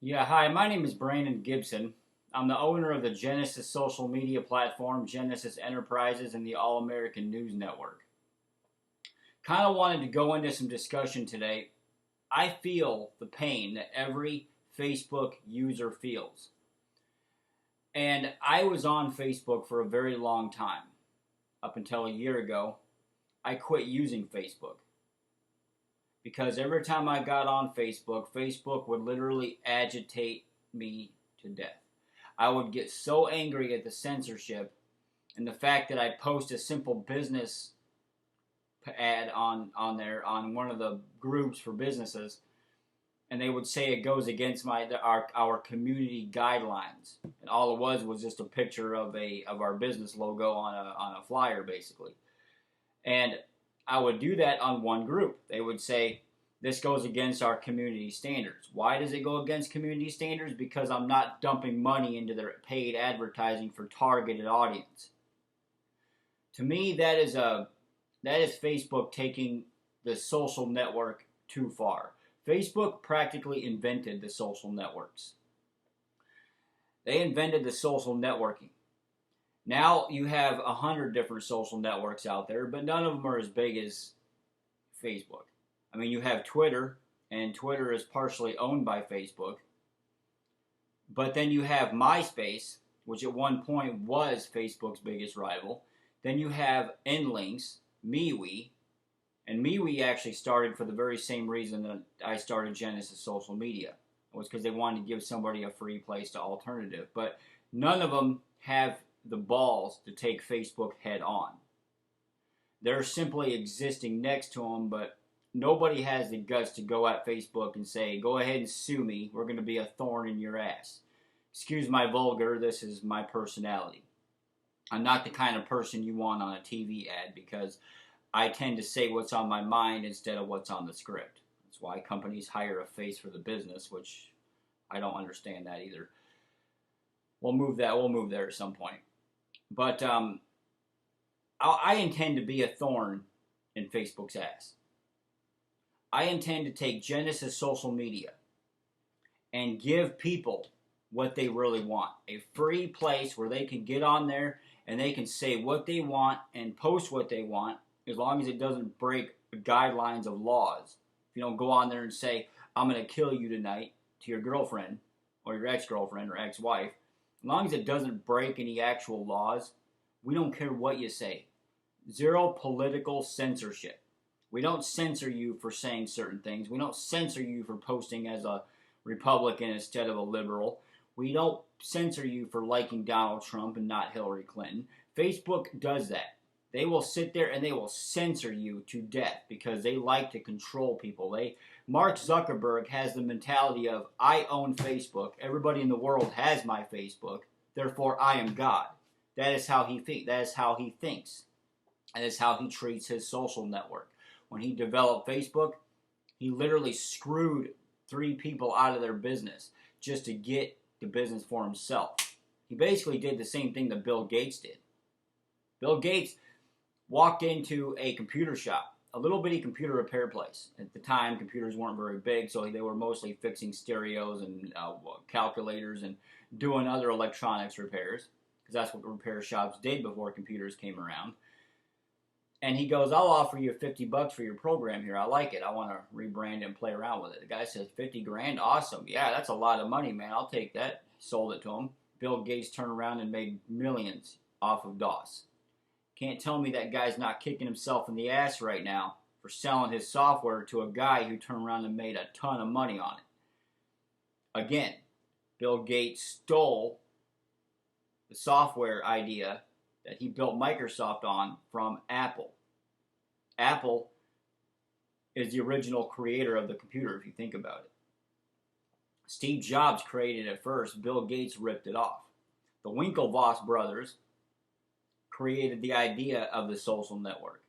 Yeah, hi, my name is Brandon Gibson. I'm the owner of the Genesis social media platform, Genesis Enterprises, and the All American News Network. Kind of wanted to go into some discussion today. I feel the pain that every Facebook user feels. And I was on Facebook for a very long time. Up until a year ago, I quit using Facebook. Because every time I got on Facebook, Facebook would literally agitate me to death. I would get so angry at the censorship and the fact that I post a simple business ad on there on one of the groups for businesses, and they would say it goes against our community guidelines, and all it was just a picture of our business logo on a flyer basically, and I would do that on one group. They would say this goes against our community standards. Why does it go against community standards? Because I'm not dumping money into their paid advertising for targeted audience. To me, that is Facebook taking the social network too far. Facebook practically invented the social networks. They invented the social networking. Now you have 100 different social networks out there, but none of them are as big as Facebook. I mean, you have Twitter, and Twitter is partially owned by Facebook. But then you have MySpace, which at one point was Facebook's biggest rival. Then you have Nlinks, MeWe, and MeWe actually started for the very same reason that I started Genesis Social Media. It was because they wanted to give somebody a free place to alternative. But none of them have the balls to take Facebook head on. They're simply existing next to them, but nobody has the guts to go at Facebook and say, go ahead and sue me. We're going to be a thorn in your ass. Excuse my vulgar, this is my personality. I'm not the kind of person you want on a TV ad because I tend to say what's on my mind instead of what's on the script. That's why companies hire a face for the business, which I don't understand that either. We'll move there at some point. But I intend to be a thorn in Facebook's ass. I intend to take Genesis social media and give people what they really want. A free place where they can get on there and they can say what they want and post what they want as long as it doesn't break the guidelines of laws. If you don't go on there and say, I'm going to kill you tonight to your girlfriend or your ex-girlfriend or ex-wife, as long as it doesn't break any actual laws, we don't care what you say. Zero political censorship. We don't censor you for saying certain things. We don't censor you for posting as a Republican instead of a liberal. We don't censor you for liking Donald Trump and not Hillary Clinton. Facebook does that. They will sit there and they will censor you to death because they like to control people. Mark Zuckerberg has the mentality of, I own Facebook. Everybody in the world has my Facebook. Therefore, I am God. That is how he thinks. That is how he thinks. That is how he treats his social network. When he developed Facebook, he literally screwed 3 people out of their business just to get the business for himself. He basically did the same thing that Bill Gates did. Bill Gates walked into a computer shop, a little bitty computer repair place. At the time, computers weren't very big, so they were mostly fixing stereos and calculators and doing other electronics repairs, because that's what repair shops did before computers came around. And he goes, I'll offer you $50 for your program here. I like it. I want to rebrand it and play around with it. The guy says, 50 grand? Awesome. Yeah, that's a lot of money, man. I'll take that. Sold it to him. Bill Gates turned around and made millions off of DOS. Can't tell me that guy's not kicking himself in the ass right now for selling his software to a guy who turned around and made a ton of money on it. Again, Bill Gates stole the software idea that he built Microsoft on from Apple. Apple is the original creator of the computer, if you think about it. Steve Jobs created it first. Bill Gates ripped it off. The Winklevoss brothers created the idea of the social network.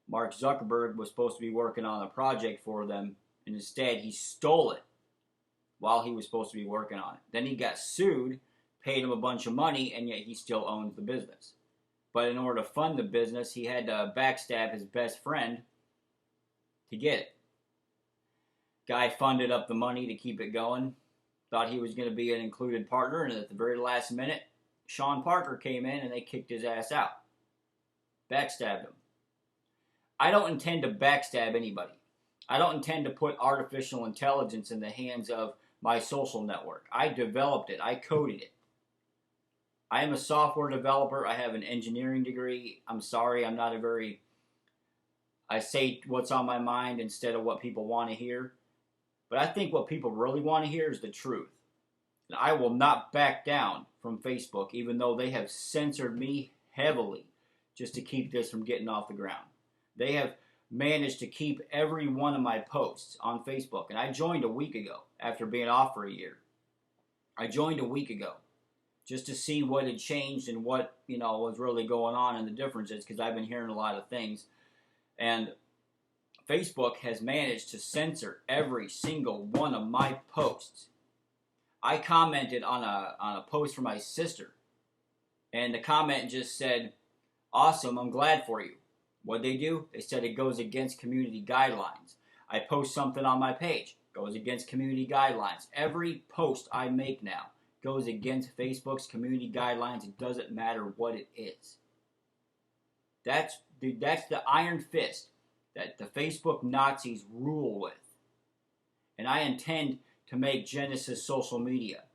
Mark Zuckerberg was supposed to be working on a project for them, and instead he stole it while he was supposed to be working on it. Then he got sued, paid him a bunch of money, and yet he still owns the business. But in order to fund the business, he had to backstab his best friend to get it. Guy funded up the money to keep it going. thought he was going to be an included partner, and at the very last minute, Sean Parker came in and they kicked his ass out. Backstabbed him. I don't intend to backstab anybody. I don't intend to put artificial intelligence in the hands of my social network. I developed it. I coded it. I am a software developer. I have an engineering degree. I'm sorry, I'm not a very... I say what's on my mind instead of what people want to hear. But I think what people really want to hear is the truth. And I will not back down from Facebook, even though they have censored me heavily just to keep this from getting off the ground. They have managed to keep every one of my posts on Facebook. And I joined a week ago after being off for a year. I joined a week ago just to see what had changed and what, was really going on and the differences, because I've been hearing a lot of things. And Facebook has managed to censor every single one of my posts. I commented on a post from my sister, and the comment just said, "Awesome, I'm glad for you." What'd they do? They said it goes against community guidelines. I post something on my page, goes against community guidelines. Every post I make now goes against Facebook's community guidelines. It doesn't matter what it is. That's the iron fist that the Facebook Nazis rule with. And I intend to make Genesis social media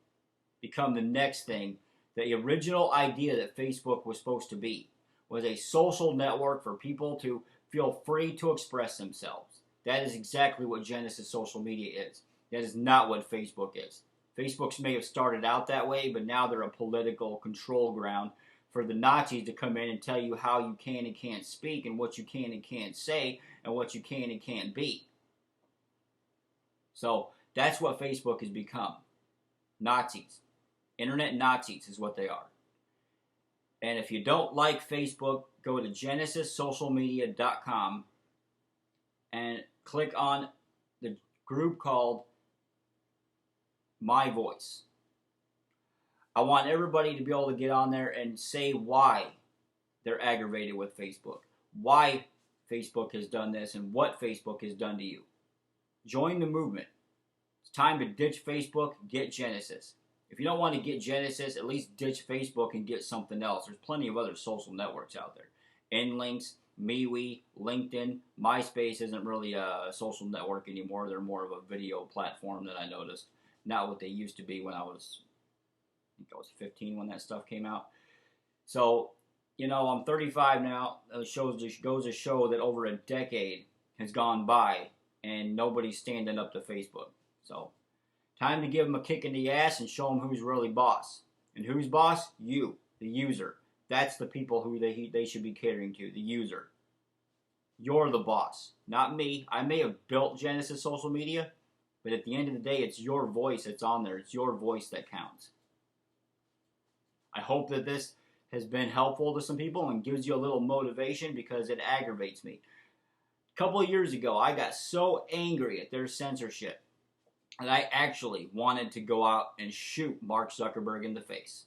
become the next thing. The original idea that Facebook was supposed to be was a social network for people to feel free to express themselves. That is exactly what Genesis social media is. That is not what Facebook is. Facebook may have started out that way, but now they're a political control ground for the Nazis to come in and tell you how you can and can't speak, and what you can and can't say, and what you can and can't be. So that's what Facebook has become. Nazis. Internet Nazis is what they are. And if you don't like Facebook, go to genesiссocialmedia.com and click on the group called My Voice. I want everybody to be able to get on there and say why they're aggravated with Facebook, why Facebook has done this, and what Facebook has done to you. Join the movement. It's time to ditch Facebook, get Genesis. If you don't want to get Genesis, at least ditch Facebook and get something else. There's plenty of other social networks out there. Nlinks, MeWe, LinkedIn. MySpace isn't really a social network anymore. They're more of a video platform that I noticed. Not what they used to be when I was 15 when that stuff came out. So, I'm 35 now. It goes to show that over a decade has gone by and nobody's standing up to Facebook. So, time to give them a kick in the ass and show them who's really boss. And who's boss? You, the user. That's the people who they should be catering to, the user. You're the boss, not me. I may have built Genesis social media, but at the end of the day, it's your voice that's on there. It's your voice that counts. I hope that this has been helpful to some people and gives you a little motivation, because it aggravates me. A couple of years ago, I got so angry at their censorship that I actually wanted to go out and shoot Mark Zuckerberg in the face.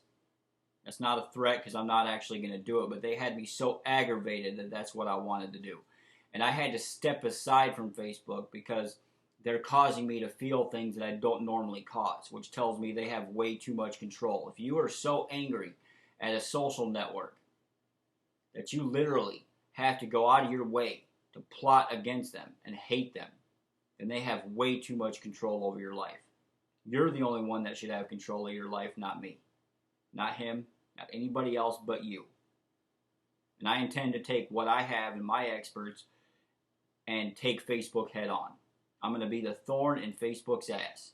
That's not a threat, because I'm not actually going to do it, but they had me so aggravated that that's what I wanted to do. And I had to step aside from Facebook because they're causing me to feel things that I don't normally cause, which tells me they have way too much control. If you are so angry at a social network that you literally have to go out of your way to plot against them and hate them, then they have way too much control over your life. You're the only one that should have control of your life, not me. Not him, not anybody else but you. And I intend to take what I have and my experts and take Facebook head on. I'm going to be the thorn in Facebook's ass.